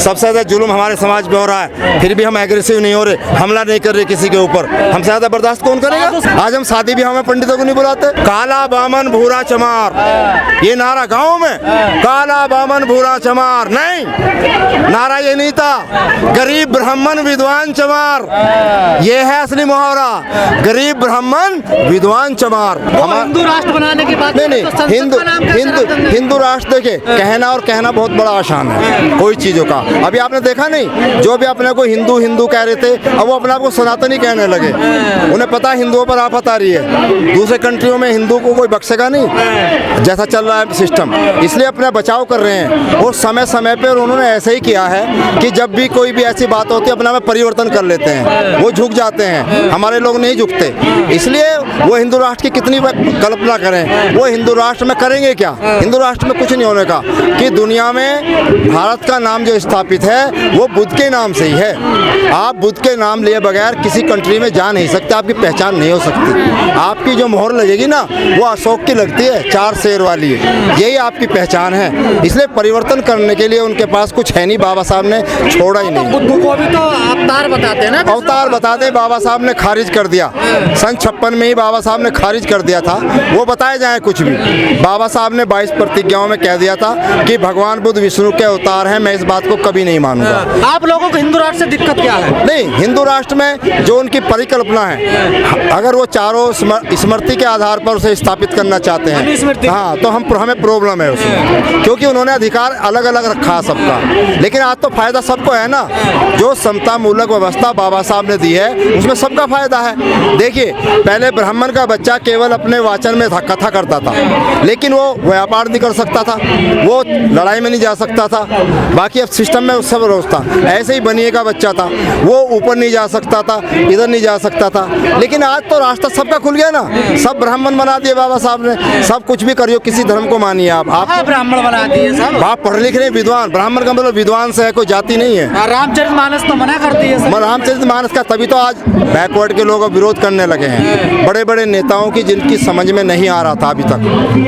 सबसे ज़्यादा जुल्म हमारे समाज में हो रहा है, फिर भी हम एग्रेसिव नहीं हो रहे, हमला नहीं कर रहे किसी के ऊपर। हमसे ज़्यादा बर्दाश्त कौन करेगा? आज हम शादी ब्याह में पंडितों को नहीं बुलाते। काला बामन भूरा चमार, ये नारा गाँव में, काला बामन भूरा चमार नहीं, नारा ये नहीं था। गरीब ब्राह्मण विद्वान चमार, ये है असली मुहावरा, गरीब ब्राह्मण विद्वान चमार। हिंदू राष्ट्र बनाने की बात नहीं, हिंदू राष्ट्र देखे कहना और कहना बहुत बड़ा आसान है कोई चीजों का। अभी आपने देखा नहीं, जो भी अपने को हिंदू हिंदू कह रहे थे, अब वो अपने आप को सनातनी कहने लगे। उन्हें पता है हिंदुओं पर आफत आ रही है, दूसरे कंट्रियों में हिंदू को कोई बख्शेगा नहीं जैसा चल रहा है सिस्टम, इसलिए अपना बचाव कर रहे हैं। और समय समय पर उन्होंने ऐसे ही किया है कि जब भी कोई भी ऐसी बात होती है अपना में परिवर्तन कर लेते हैं, वो झुक जाते हैं। हमारे लोग नहीं झुकते, इसलिए वो हिंदू राष्ट्र की कितनी कल्पना करें, वो हिंदू राष्ट्र में करेंगे क्या? हिंदू राष्ट्र में कुछ नहीं होने का, कि दुनिया में भारत का नाम जो स्थापित है वो बुद्ध के नाम से ही है। आप बुद्ध के नाम लिए बगैर किसी कंट्री में जा नहीं सकते, आपकी पहचान नहीं हो सकती। आपकी जो मोहर लगेगी ना वो अशोक की लगती है, 4 शेर वाली है, यही आपकी पहचान है। इसलिए परिवर्तन करने के लिए उनके पास कुछ है नहीं, बाबा साहब ने छोड़ा ही नहीं। बुद्ध को भी तो अवतार बताते हैं ना, अवतार बताते हैं, बाबा साहब ने खारिज कर दिया। सन 56 में ही बाबा साहब ने खारिज कर दिया था। वो बताए जाए कुछ भी, बाबा साहब ने 22 प्रतिज्ञाओं में कह दिया था कि भगवान बुद्ध विष्णु के अवतार हैं, मैं इस बात को कभी नहीं मानूंगा। आप लोगों को हिंदू राष्ट्र से दिक्कत क्या है? नहीं, हिंदू राष्ट्र में जो उनकी परिकल्पना है, अगर वो चारों स्मृति के आधार पर उसे स्थापित करना चाहते हैं, हाँ, तो हमें प्रॉब्लम है उसमें, क्योंकि उन्होंने अधिकार अलग अलग रखा सबका। लेकिन आज तो फायदा सबको है ना, जो समता मूलक व्यवस्था बाबा साहब ने दी है उसमें सबका फायदा है। देखिए, पहले ब्राह्मण का बच्चा केवल अपने वाचन में कथा करता था, लेकिन वो व्यापार नहीं कर सकता था, वो लड़ाई में नहीं जा सकता था। बाकी अब सिस्टम में सब रोज था। ऐसे ही बनिए का बच्चा था, वो ऊपर नहीं जा सकता था, इधर नहीं जा सकता था। लेकिन आज तो रास्ता सबका खुल गया ना, सब ब्राह्मण बना दिए बाबा साहब ने। सब कुछ भी करियो, किसी धर्म को मानिए आप ब्राह्मण बना दिए सब। आप पढ़े लिखे नहीं, विद्वान, ब्राह्मण का मतलब विद्वान से है, कोई जाति नहीं है। रामचरितमानस तो मना करती है। रामचरितमानस का तभी तो आज बैकवर्ड के लोग विरोध करने लगे हैं, बड़े बड़े नेताओं की, जिनकी समझ में नहीं आ रहा था अभी तक,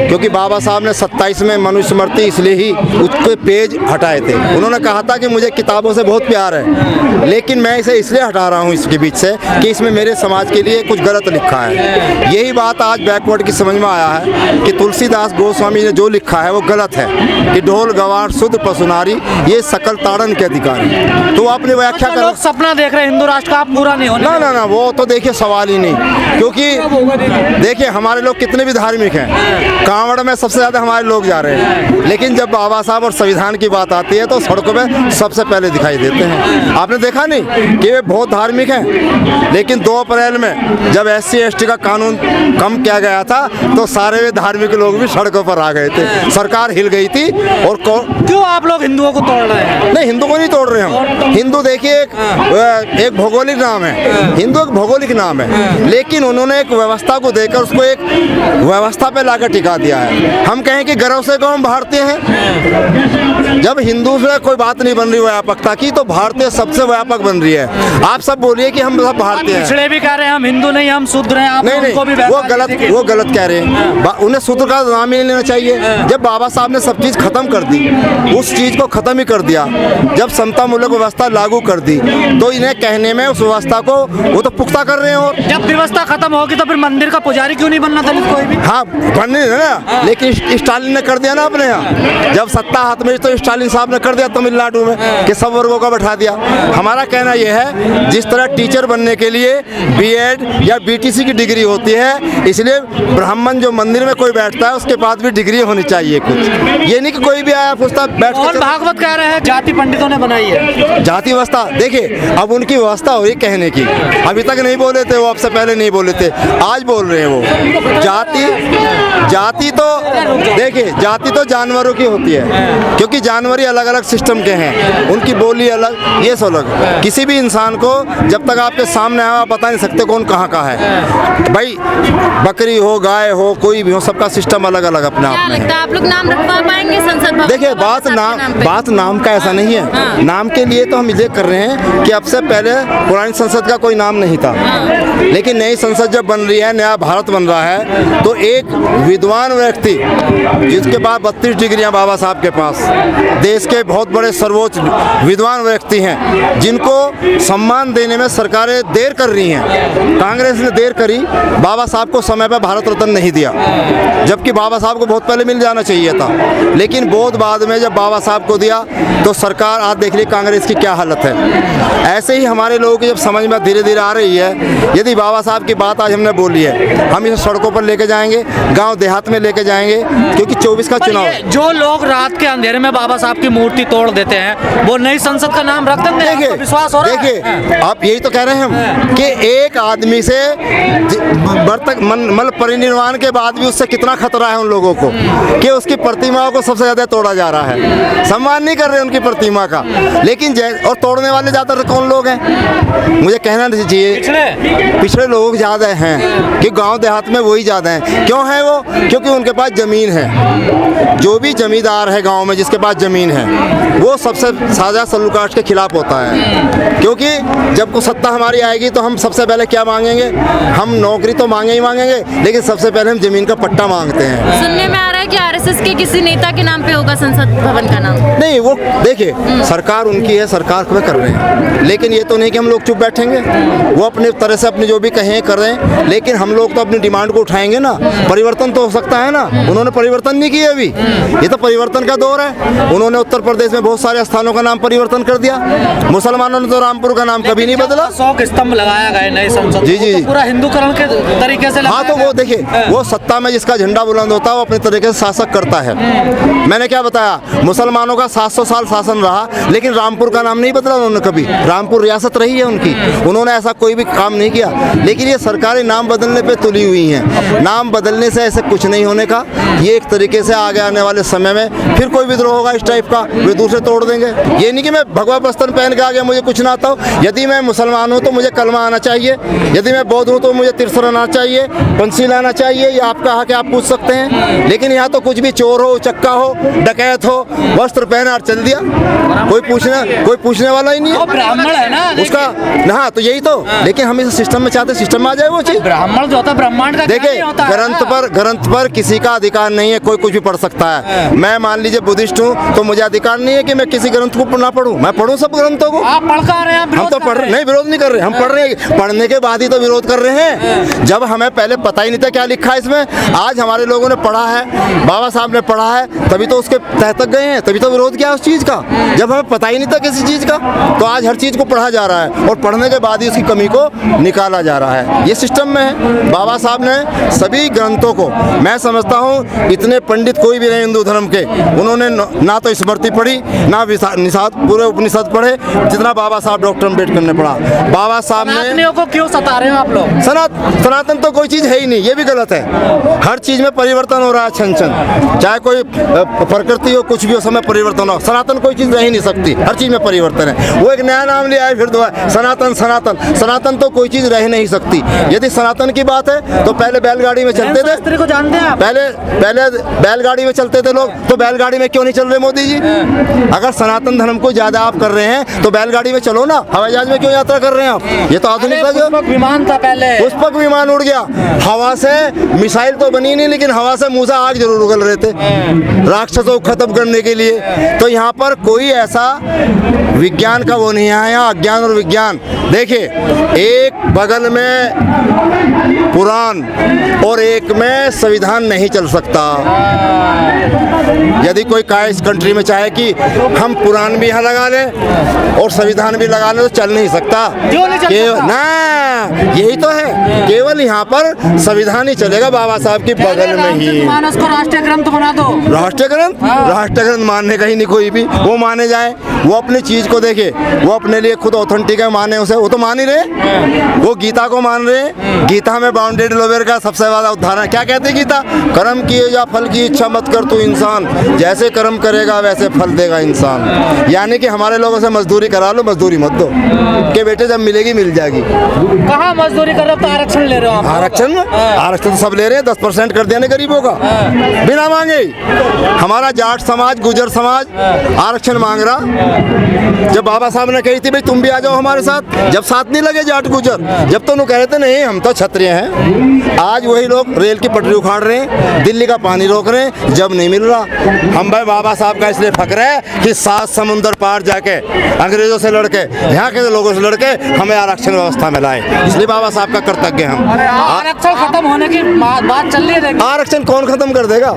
क्योंकि बाबा साहब ने 27 में मनुस्मृति इसलिए ही उसके पेज हटाए थे। उन्होंने कहा था कि मुझे किताबों से बहुत प्यार है, लेकिन मैं इसे इसलिए हटा रहा हूँ इसके बीच से कि इसमें मेरे समाज के लिए कुछ गलत लिखा है। यही बात आज बैकवर्ड की समझ में आया है कि तुलसीदास गोस्वामी ने जो लिखा है वो गलत है, कि ढोल गवार शुद्ध पशुनारी ये सकल ताड़न के अधिकारी। तो आपने व्याख्या कर, लोग सपना देख रहे हैं हिंदू राष्ट्र का, आप पूरा नहीं होना। ना, वो तो देखिए सवाल ही नहीं, क्योंकि देखिए हमारे लोग कितने भी धार्मिक हैं, कांवड़ में सबसे ज्यादा हमारे लोग जा रहे हैं, लेकिन जब बाबा साहब और संविधान की बात आती है तो सड़कों पे सबसे पहले दिखाई देते हैं। आपने देखा नहीं कि वे बहुत धार्मिक हैं, लेकिन 2 अप्रैल में जब SC ST का कानून कम किया गया था तो सारे वे धार्मिक लोग भी सड़कों पर आ गए थे, सरकार हिल गई थी। और क्यों आप लोग हिंदुओं को तोड़ रहे हैं? नहीं, हिंदू को नहीं तोड़ रहे हम। हिंदू देखिए एक भौगोलिक नाम है, हिंदू एक भौगोलिक नाम है, लेकिन उन्होंने एक व्यवस्था को देकर उसको एक व्यवस्था पे लाकर टिका दिया है। हम कहें कि गर्व से हम भारतीय हैं। जब हिंदू से कोई बात नहीं बन रही व्यापकता की, तो भारतीय सबसे व्यापक बन रही है। आप सब बोलिए कि हम सब भारतीय हैं, पिछड़े भी कह रहे हैं हम हिंदू नहीं, हम शूद्र हैं। आप नहीं, वो गलत कह रहे हैं। उन्हें शूद्र का नाम ही नहीं लेना चाहिए। जब बाबा साहब ने सब चीज खत्म कर दी, उस चीज को खत्म ही कर दिया, जब समता मूलक व्यवस्था लागू कर दी, तो इन्हें कहने में उस व्यवस्था को वो तो पुख्ता कर रहे हैं। और जब व्यवस्था खत्म होगी तो फिर मंदिर का पुजारी क्यों नहीं बनना था कोई भी? हाँ, बनने है ना, लेकिन स्टालिन ने कर दिया ना अपने यहाँ, जब सत्ता हाथ में, तो स्टालिन साहब ने कर दिया तमिलनाडु में कि सब वर्गों का बैठा दिया। हमारा कहना यह है, जिस तरह टीचर बनने के लिए BEd या BTC की डिग्री होती है, इसलिए ब्राह्मण जो मंदिर में कोई बैठता है उसके पास भी डिग्री होनी चाहिए कुछ। ये नहीं कि कोई भी आया पूछता बैठ। भागवत कह रहे हैं जाति पंडितों ने बनाई है जाति व्यवस्था। देखिए, अब उनकी व्यवस्था हो रही कहने की, अभी तक नहीं बोले थे वो, अब से पहले नहीं बोले थे, आज बोल रहे हैं वो। जाति तो देखिए, जाति तो जानवरों की होती है, क्योंकि जानवर ही अलग अलग सिस्टम के हैं, उनकी बोली अलग, ये सब अलग। किसी भी इंसान को जब तक आपके सामने आया बता नहीं सकते कौन कहाँ का है। भाई बकरी हो, गाय हो, कोई भी हो, सबका सिस्टम अलग अलग अपने आप में है। आप लोग नाम रखवा पाएंगे संसद भवन? देखिए, बात नाम का ऐसा नहीं है। नाम के लिए तो हम ये कर रहे हैं कि अब से पहले पुरानी संसद का कोई नाम नहीं था, लेकिन नई संसद जब बन रही है, नया भारत बन रहा है, तो एक विद्वान व्यक्ति जिसके पास 32 डिग्रियां बाबा साहब के पास, देश के बहुत बड़े सर्वोच्च विद्वान व्यक्ति हैं, जिनको सम्मान देने में सरकारें देर कर रही हैं। कांग्रेस ने देर करी, बाबा साहब को समय पर भारत रत्न नहीं दिया, जबकि बाबा साहब को बहुत पहले मिल जाना चाहिए था। लेकिन बहुत बाद में जब बाबा साहब को दिया तो सरकार, आज देख ली कांग्रेस की क्या हालत है। ऐसे ही हमारे लोगों की जब समझ में धीरे धीरे आ रही है, यदि बाबा साहब की बात आज हमने बोली है, हम इसे सड़कों पर लेके जाएंगे, गांव देहात में लेके जाएंगे, क्योंकि 24 का पर चुनाव ये जो लोग रात के अंधेरे में बाबा साहब की मूर्ति तोड़ देते हैं, वो नई संसद का नाम रख देंगे। आपको विश्वास हो रहा है? देखिए, आप यही तो कह रहे हैं हम कि एक आदमी से मतलब परिनिर्वाण के बाद भी उससे कितना खतरा है उन लोगों को, कि उसकी प्रतिमाओं को सबसे ज्यादा तोड़ा जा रहा है। सम्मान नहीं कर रहे उनकी प्रतिमा का, लेकिन और तोड़ने वाले ज्यादातर कौन लोग हैं, मुझे कहना नहीं चाहिए, पिछड़े लोग ज्यादा हैं, कि गांव देहात में वही ज्यादा हैं। क्यों है वो? क्योंकि उनके पास जमीन है। जो भी जमींदार है गांव में, जिसके पास जमीन है, वो सबसे साझा सल्लूकास्ट के खिलाफ होता है। क्योंकि जब को सत्ता हमारी आएगी तो हम सबसे पहले क्या मांगेंगे? हम नौकरी तो मांगे ही मांगेंगे, लेकिन सबसे पहले हम जमीन का पट्टा मांगते हैं। सुनने में आ रहा है कि आरएसएस के किसी नेता के नाम पे होगा संसद भवन का नाम। नहीं, वो देखिए, सरकार उनकी है, सरकार में कर रहे हैं, लेकिन ये तो नहीं कि हम लोग चुप बैठेंगे। वो अपने तरह से अपने जो भी कहें कर रहे हैं, लेकिन हम लोग तो अपनी डिमांड को उठाएंगे ना। परिवर्तन तो हो सकता है ना। उन्होंने परिवर्तन नहीं किया अभी, ये तो परिवर्तन का दौर है। उन्होंने उत्तर प्रदेश में बहुत सारे स्थानों का नाम परिवर्तन कर दिया। मुसलमानों ने तो रामपुर का नाम कभी नहीं बदला। 100 स्तंभ लगाया गया नई संसद, जी जी, तो पूरा हिंदुकरण के तरीके से। हाँ, तो वो देखिए, वो सत्ता में जिसका झंडा बुलंद होता है वो अपने तरीके से शासक करता है। मैंने क्या बताया, मुसलमानों का 700 साल शासन रहा, लेकिन रामपुर का नाम नहीं बदला उन्होंने कभी। रामपुर रियासत रही है उनकी, उन्होंने ऐसा कोई भी काम नहीं किया। लेकिन ये सरकारें नाम बदलने पे तुली हुई हैं। नाम बदलने से ऐसे कुछ नहीं होने का। ये एक तरीके से आगे आने वाले समय में फिर कोई विद्रोह होगा इस टाइप का, वे दूसरे तोड़ देंगे। ये नहीं कि मैं भगवा बस्तर पहन के आ गया, मुझे कुछ ना आता हो। यदि मैं मुसलमान हूँ तो मुझे कलमा आना चाहिए, यदि मैं बौद्ध हूँ तो मुझे तिरसर आना चाहिए, पंछी लाना चाहिए। ये आपका हक है, आप पूछ सकते हैं। लेकिन यहाँ तो कुछ भी चोर हो, चक्का हो, डकैत हो, वस्त्र पहना और चल दिया, कोई पूछने वाला ही नहीं है। ब्राह्मण है ना उसका, हाँ, तो यही तो। लेकिन हम इस सिस्टम में चाहते, सिस्टम में आ जाए वो चीज। ब्राह्मण जो होता है, ब्रह्मांड का देखिए, ग्रंथ पर किसी का अधिकार नहीं है, कोई कुछ भी पढ़ सकता है। मैं मान लीजिए बुद्धिस्ट हूँ, तो मुझे अधिकार नहीं है कि मैं किसी ग्रंथ को ना पढ़ूं। मैं पढ़ूं सब ग्रंथों को। आप पढ़ कर रहे हैं, हम तो पढ़ रहे नहीं, विरोध नहीं कर रहे, हम पढ़ रहे हैं। पढ़ने के बाद ही तो विरोध कर रहे हैं। जब हमें पहले पता ही नहीं था क्या लिखा है इसमें, आज हमारे लोगों ने पढ़ा है, बाबा साहब ने पढ़ा है, तभी तो उसके तह तक गए हैं, तभी तो विरोध किया उस चीज का। जब हमें पता ही नहीं था किसी चीज का, तो आज हर चीज को पढ़ा जा रहा है, और पढ़ने के बाद ही उसकी कमी को निकाला जा रहा है। ये सिस्टम में है। बाबा साहब ने सभी ग्रंथों को, मैं समझता हूँ इतने पंडित कोई भी नहीं हिंदू धर्म के, उन्होंने ना तो स्मृति पढ़ी, ना निषाद पूरे उपनिषद पढ़े, जितना बाबा साहब डॉक्टर अम्बेडकर ने पढ़ा। बाबा साहब ने, सनातनियों को क्यों सता रहे हो आप लोग? सनातन तो कोई चीज है ही नहीं, ये भी गलत है। हर चीज में परिवर्तन हो रहा है, छन छन, चाहे कोई प्रकृति हो, कुछ भी हो, समय परिवर्तन हो। सनातन कोई चीज रह ही नहीं सकती, हर चीज में परिवर्तन है। वो एक नया नाम लिया है, फिर दोबारा सनातन सनातन सनातन तो कोई चीज रह नहीं सकती। यदि सनातन की बात है तो पहले बैलगाड़ी में चलते थे, को जानते हैं आप? पहले बैलगाड़ी में चलते थे लोग, तो बैलगाड़ी में क्यों नहीं चल रहे मोदी जी? अगर सनातन धर्म को ज्यादा आप कर रहे हैं तो बैलगाड़ी में चलो ना, हवाई जहाज में क्यों यात्रा कर रहे हैं आप? ये तो आधुनिक विमान था पहले, पुष्पक विमान उड़ गया। हवा से मिसाइल तो बनी नहीं, लेकिन हवा से मूसा आग जरूर उगल रहे थे राक्षसों को खत्म करने के लिए। तो यहाँ पर कोई ऐसा विज्ञान का वो नहीं है, यहाँ अज्ञान और विज्ञान। देखिए, एक बगल में पुराण और एक में संविधान नहीं चल सकता। यदि कोई कहे इस कंट्री में चाहे कि हम पुराण भी यहाँ लगा लें और संविधान भी लगा लें, तो चल नहीं सकता। ना, यही तो है, केवल यहाँ पर संविधान ही चलेगा, बाबा साहब की बगल में ही। उसको राष्ट्रीय ग्रंथ बना दो। राष्ट्रीय ग्रंथ मानने का ही नहीं कोई भी, वो माने जाए, वो अपनी चीज को देखे, वो अपने लिए खुद ऑथेंटिक है, माने उसे, वो तो मान ही रहे। वो गीता को मान रहे। गीता में बाउंडेड लोवेर का सबसे ज्यादा उदाहरण क्या कहते हैं गीता? कर्म किए या फल की इच्छा मत कर तू इंसान, जैसे कर्म करेगा वैसे फल देगा इंसान। यानी कि हमारे लोगों से मजदूरी करा लो, मजदूरी मत दो, के बेटे जब मिलेगी मिल जाएगी। कहाँ मजदूरी कर रहे हो तो आरक्षण ले रहे हो आप? आरक्षण तो सब ले रहे हैं, 10% कर देने गरीबों का। बिना मांगे ही। हमारा जाट समाज, गुजर समाज आरक्षण मांग रहा। जब बाबा साहब ने कही थी भाई तुम भी आ जाओ हमारे साथ, जब साथ नहीं लगे जाट गुजर, जब तो कह रहे थे नहीं हम तो क्षत्रिय हैं। आज वही लोग रेल की पटरी उखाड़ रहे हैं, दिल्ली का पानी रोक रहे हैं, जब नहीं मिल रहा। हम भाई बाबा साहब का इसलिए फक्र है कि 7 समुंदर पार जाके अंग्रेजों से लड़के, यहाँ के लोगों से लड़के हमें आरक्षण व्यवस्था में लाए, इसलिए बाबा साहब का कृतज्ञ हम। आरक्षण खत्म होने की बात चल रही है। आरक्षण कौन खत्म कर देगा?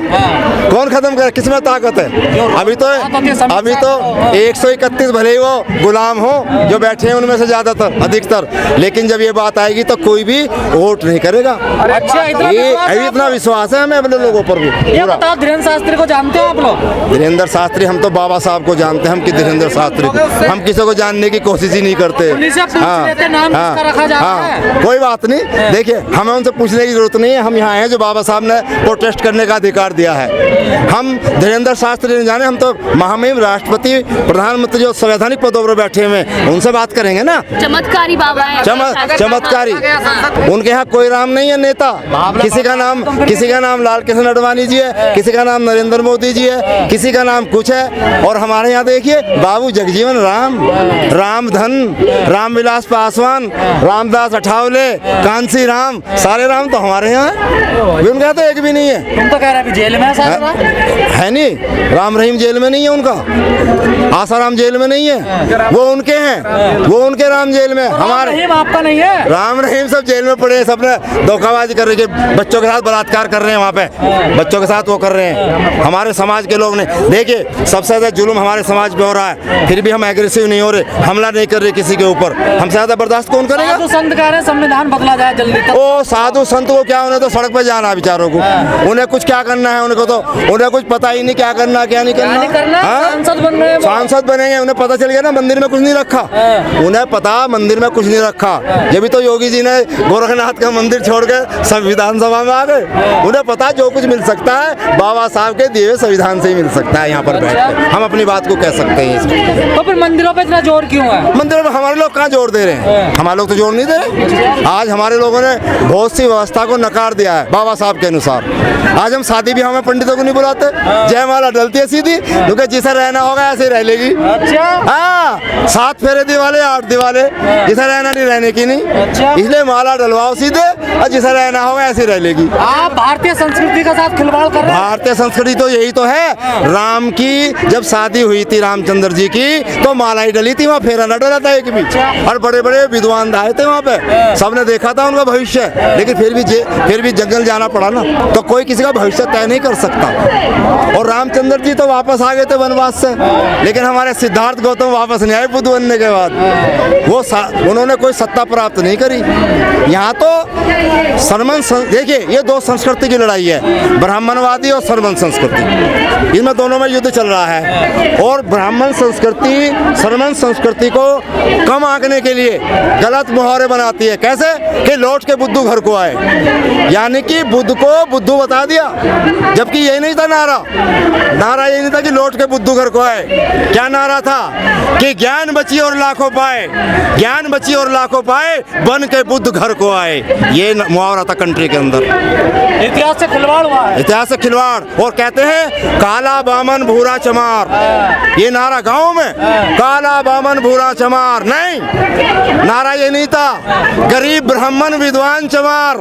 कौन खत्म कर, किसमें ताकत है? अभी तो 131 भले ही वो गुलाम हो जो बैठे हैं उनमें से ज्यादातर अधिकतर, लेकिन जब ये बात आएगी तो कोई भी वोट नहीं करेगा। अच्छा, इतना विश्वास है हमें अपने लोगों पर भी। ये बताओ, धीरेन्द्र शास्त्री को जानते हो आप लोग? धीरेन्द्र शास्त्री, हम तो बाबा साहब को जानते हैं, हम कि धीरेन्द्र शास्त्री को हम किसी को जानने की कोशिश ही नहीं करते। कोई बात नहीं, देखिए हमें उनसे पूछने की जरूरत नहीं है। हम यहाँ हैं जो बाबा साहब ने प्रोटेस्ट करने का अधिकार दिया है। हम धीरेन्द्र शास्त्री नहीं जाने, हम तो महामहिम राष्ट्रपति, प्रधानमंत्री जो संवैधानिक पदों पर बैठे हुए हैं उनसे बात करेंगे ना। चमत्कारी बाबा है, चमत्कारी। उनके यहाँ कोई राम नहीं है नेता। किसी का नाम लाल कृष्ण आडवाणी जी है, किसी का नाम नरेंद्र मोदी जी है, किसी का नाम कुछ है। और हमारे यहाँ देखिए बाबू जगजीवन राम, रामधन, रामविलास पासवान, रामदास अठावले, कांसी राम, सारे राम तो हमारे यहाँ है। उनका तो एक भी नहीं है। तुम तो कह रहे जेल में है नहीं, राम रहीम जेल में नहीं है उनका, आसाराम जेल में नहीं है, वो उनके हैं, वो उनके राम जेल में। हमारे आपका नहीं है। राम रहीम सब जेल में पड़े हैं, सबने धोखाबाजी कर रही है, बच्चों के साथ बलात्कार कर रहे हैं, वहाँ पे बच्चों के साथ वो कर रहे हैं। हमारे समाज के लोग ने देखिए सबसे ज्यादा जुल्म हमारे समाज पे हो रहा है, फिर भी हम एग्रेसिव नहीं हो रहे, हमला नहीं कर रहे किसी के ऊपर। हमसे ज्यादा बर्दाश्त कौन करेगा? साधु संत कह रहे हैं संविधान बदला जाए जल्दी तक। ओ साधु संत को क्या, उन्हें तो सड़क पे जाना है बेचारों को, उन्हें कुछ क्या करना है, उन्हें कुछ पता ही नहीं क्या करना क्या नहीं करना। सांसद बनेंगे, उन्हें पता चल गया ना मंदिर में कुछ नहीं रखा, उन्हें पता मंदिर में कुछ नहीं रखा। जब तो योगी जी ने गोरखनाथ का मंदिर छोड़ के संविधान सभा में आ गए, उन्हें पता जो कुछ मिल सकता है बाबा साहब के दिए संविधान से ही मिल सकता है। यहाँ पर बैठ के हम अपनी बात को कह सकते हैं। तो फिर मंदिरों पे इतना जोर क्यों है? मंदिरों में हमारे लोग कहाँ जोर दे रहे हैं? हमारे लोग तो जोर नहीं दे रहे। आज हमारे लोगों ने बहुत सी व्यवस्था को नकार दिया है बाबा साहब के अनुसार। आज हम शादी ब्याह में पंडितों को नहीं बुलाते, जयमाला डलती है सीधी, क्योंकि जिसे रहना होगा ऐसे रह लेगी। हाँ, 7 फेरे दिवाले 8 दिवाले, जिसे रहना नहीं रहने की नहीं, इसलिए माला डलवाओ सीधे, और जिसे रहना होगा ऐसे रह लेगी। आप भारतीय संस्कृति के साथ खिलवाड़ कर रहे हैं। भारतीय संस्कृति तो यही तो है। राम की जब शादी हुई थी रामचंद्र जी की, तो माला ही डली थी, वहाँ फेरा न डला था एक भी, और बड़े बड़े विद्वान आए थे वहाँ पे, सबने देखा था उनका भविष्य, लेकिन फिर भी जंगल जाना पड़ा ना, तो कोई किसी का भविष्य तय नहीं कर सकता। और रामचंद्र जी तो वापस आ गए थे वनवास से, लेकिन हमारे सिद्धार्थ गौतम वापस नहीं आए बुद्ध बनने के बाद। उन्होंने कोई सत्ता प्राप्त नहीं करी। यहाँ तो देखिए ये 2 संस्कृति की लड़ाई है, ब्राह्मणवादी और सरमन संस्कृति, इनमें दोनों में युद्ध चल रहा है। और ब्राह्मण संस्कृति सरमन संस्कृति को कम आंकने के लिए गलत मुहावरे बनाती है। कैसे? कि लौट के बुद्धू घर को आए, यानी कि बुद्ध को बुद्धू बता दिया, जबकि यही नहीं था नारा यही नहीं था कि लौट के बुद्धू घर को आए। क्या नारा था? कि ज्ञान बची और लाखों पाए, ज्ञान बची और लाखों पाए, बन के बुद्ध घर को आए। ये मुहावरा था कंट्री के अंदर। इतिहास से खिलवाड़ हुआ है, इतिहास से खिलवाड़। और कहते हैं काला बामन भूरा चमार, ये नारा गाँव में, काला बामन भूरा चमार नहीं, नारा ये नहीं था। गरीब ब्राह्मण विद्वान चमार,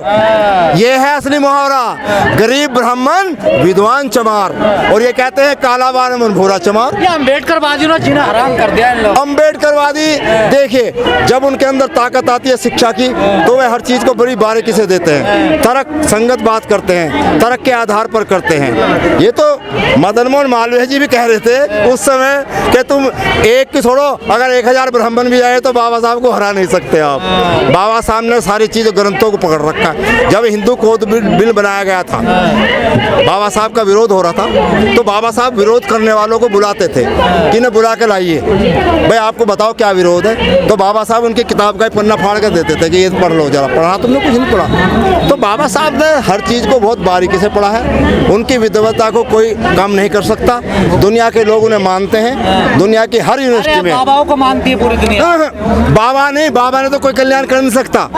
ये है असली मुहावरा, गरीब ब्राह्मण विद्वान चमार। और ये कहते हैं काला बामन भूरा चमार। ये अम्बेडकरवादियों ने जीना हराम कर दिया इन लोग। अम्बेडकरवादी देखिए जब उनके अंदर ताकत आती है शिक्षा की, तो वे हर चीज को बड़ी बारीकी से देते हैं, तर्क संगत बात करते हैं, तर्क के आधार पर करते हैं। ये तो मदन मोहन मालवीय जी भी कह रहे थे उस समय कि तुम एक की छोड़ो, अगर 1000 ब्राह्मण भी आए तो बाबा साहब को हरा नहीं सकते आप। बाबा साहब ने सारी चीज़ों ग्रंथों को पकड़ रखा। जब हिंदू कोड बिल बनाया गया था, बाबा साहब का विरोध हो रहा था, तो बाबा साहब विरोध करने वालों को बुलाते थे कि इन्हें बुला के लाइए, भाई आपको बताओ क्या विरोध है। तो बाबा साहब उनकी किताब का ही पन्ना फाड़ कर देते थे कि ये पढ़ लो जरा। पढ़ा तुमने? कुछ नहीं पढ़ा। तो बाबा साहब ने हर चीज़ को बहुत बारीकी से पढ़ा है। उनकी विद्वता को कोई कम नहीं कर सकता। दुनिया के लोग उन्हें मानते हैं, दुनिया की हर यूनिवर्सिटी में। बाबाओं को मानती है पूरी दुनिया। बाबा नहीं, बाबा ने तो कोई कल्याण कर नहीं सकता।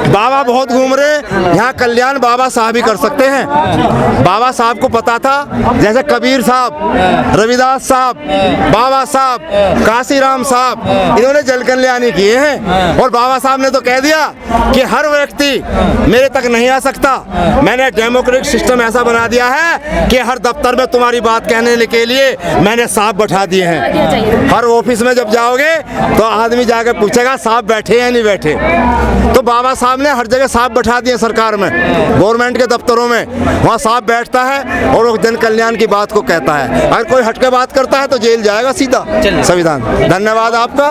बाबा बहुत घूम रहे, यहाँ कल्याण बाबा साहब ही कर सकते हैं। बाबा साहब को पता था, जैसे कबीर साहब, रविदास साहब, बाबा साहब, काशीराम साहब, इन्होंने जल कल्याणी किए हैं। और बाबा साहब ने तो कह दिया कि हर व्यक्ति मेरे तक नहीं आ सकता। मैंने डेमोक्रेटिक सिस्टम ऐसा बना दिया है कि हर दफ्तर में तुम्हारी बात कहने के लिए मैंने साहब बैठा दिए हैं। हर ऑफिस में जब जाओगे तो आदमी जाकर पूछेगा साहब बैठे या नहीं बैठे। तो बाबा साहब ने हर जगह साहब बैठा दिए सरकार में, गवर्नमेंट के दफ्तरों में। वहाँ साहब बैठता है और वो जन कल्याण की बात को कहता है। अगर कोई हटके बात करता है तो जेल जाएगा सीधा। संविधान। धन्यवाद आपका।